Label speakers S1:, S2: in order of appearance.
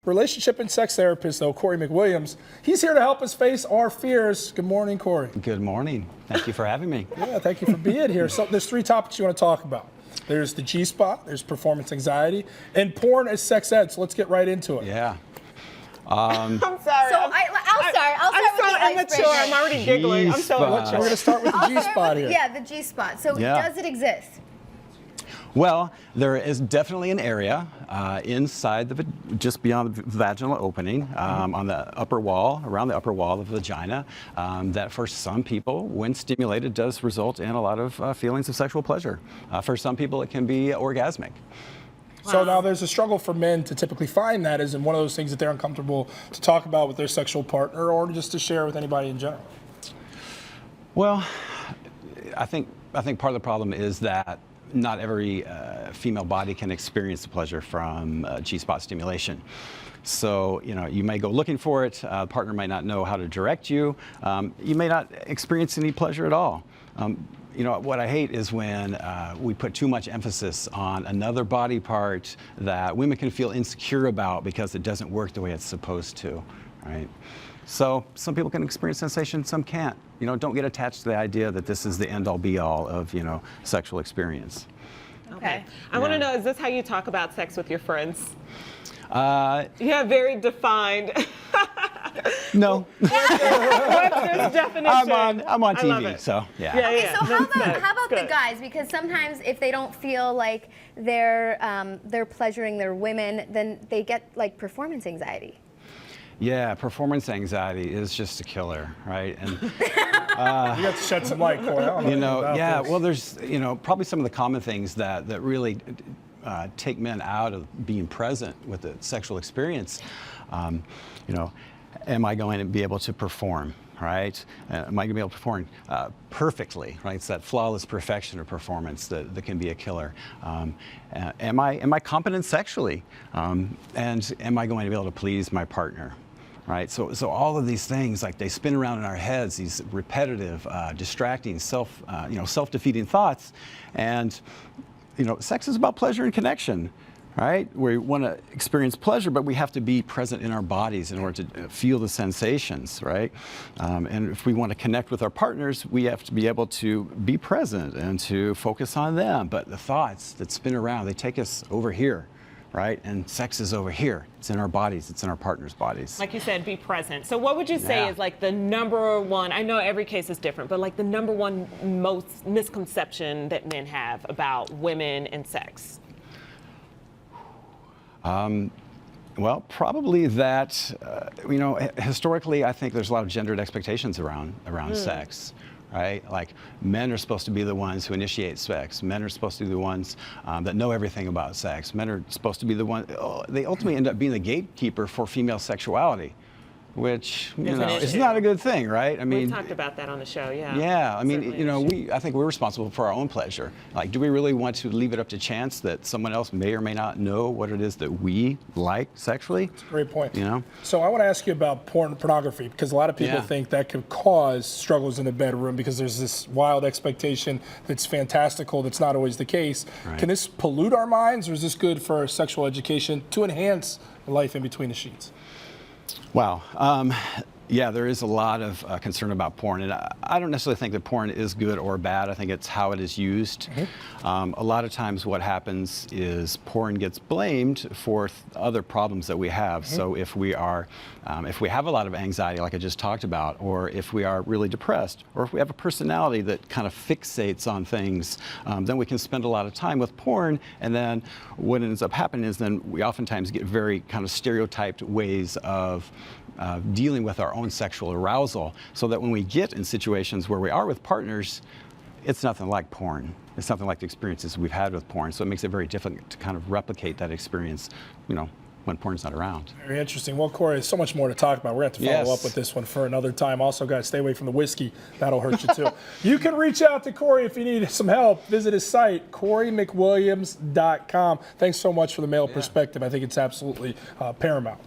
S1: relationship and sex therapist, though, Korey McWilliams. He's here to help us face our fears. Good morning, Korey.
S2: Good morning. Thank you for having me.
S1: Yeah, thank you for being here. So there's 3 topics you want to talk about. There's the G-spot, there's performance anxiety, and porn as sex ed. So let's get right into it.
S2: Yeah.
S3: I'm sorry.
S4: So I'll start with the
S3: immature. I'm already giggling. I'm so
S2: G-spot.
S3: immature.
S1: We're going to start with the G-spot here.
S4: Yeah, the G-spot. So
S2: Yeah.
S4: does it exist?
S2: Well, there is definitely an area inside just beyond the vaginal opening, on the upper wall, around the upper wall of the vagina, that for some people, when stimulated, does result in a lot of feelings of sexual pleasure. For some people, it can be orgasmic.
S1: So now there's a struggle for men to typically find that as in one of those things that they're uncomfortable to talk about with their sexual partner or just to share with anybody in general.
S2: Well, I think part of the problem is that not every female body can experience the pleasure from G-spot stimulation. So, you may go looking for it, the partner might not know how to direct you, you may not experience any pleasure at all. What I hate is when we put too much emphasis on another body part that women can feel insecure about because it doesn't work the way it's supposed to, right? So some people can experience sensation, some can't. Don't get attached to the idea that this is the end-all be-all of, sexual experience.
S3: Okay. I want to know, is this how you talk about sex with your friends? You have very defined.
S2: No.
S3: What's this definition?
S2: I'm on
S3: I love
S2: TV,
S3: it.
S2: so yeah.
S4: Okay, so how about the
S3: Good.
S4: guys? Because sometimes if they don't feel like they're pleasuring their women, then they get like performance anxiety.
S2: Yeah, performance anxiety is just a killer, right? And
S1: You have to shed some light, Korey. I don't know anything about this.
S2: well, there's probably some of the common things that really take men out of being present with the sexual experience. Am I going to be able to perform, right? Am I going to be able to perform perfectly, right? It's that flawless perfection of performance that can be a killer. Am I competent sexually? And am I going to be able to please my partner? Right, so all of these things, like they spin around in our heads, these repetitive, distracting, self-defeating thoughts, and sex is about pleasure and connection, right? We want to experience pleasure, but we have to be present in our bodies in order to feel the sensations, right? And if we want to connect with our partners, we have to be able to be present and to focus on them. But the thoughts that spin around, they take us over here. Right? And sex is over here. It's in our bodies. It's in our partner's bodies.
S3: Like you said, be present. So what would you say
S2: Yeah.
S3: is like the number one, I know every case is different, but like the number one most misconception that men have about women and sex?
S2: Well, probably that, historically, I think there's a lot of gendered expectations around sex. Right? Like men are supposed to be the ones who initiate sex. Men are supposed to be the ones that know everything about sex. Men are supposed to be the ones, they ultimately end up being the gatekeeper for female sexuality, which, is not a good thing, right? I mean,
S3: We've talked about that on the show, yeah.
S2: Yeah, I mean,
S3: Certainly
S2: I think we're responsible for our own pleasure. Like, do we really want to leave it up to chance that someone else may or may not know what it is that we like sexually?
S1: Great point.
S2: You know?
S1: So I want to ask you about pornography, because a lot of people
S2: Yeah.
S1: think that could cause struggles in the bedroom because there's this wild expectation that's fantastical that's not always the case.
S2: Right.
S1: Can this pollute our minds, or is this good for sexual education to enhance life in between the sheets?
S2: Wow. Yeah, there is a lot of concern about porn, and I don't necessarily think that porn is good or bad. I think it's how it is used. A lot of times what happens is porn gets blamed for other problems that we have. So if we have a lot of anxiety, like I just talked about, or if we are really depressed, or if we have a personality that kind of fixates on things, then we can spend a lot of time with porn, and then what ends up happening is then we oftentimes get very kind of stereotyped ways of dealing with our own sexual arousal, so that when we get in situations where we are with partners, it's nothing like porn. It's nothing like the experiences we've had with porn. So it makes it very difficult to kind of replicate that experience, when porn's not around.
S1: Very interesting. Well, Korey, there's so much more to talk about. We're going to have to follow up with this one for another time. Also, guys, stay away from the whiskey. That'll hurt you, too. You can reach out to Korey if you need some help. Visit his site, KoreyMcWilliams.com. Thanks so much for the male perspective. I think it's absolutely paramount.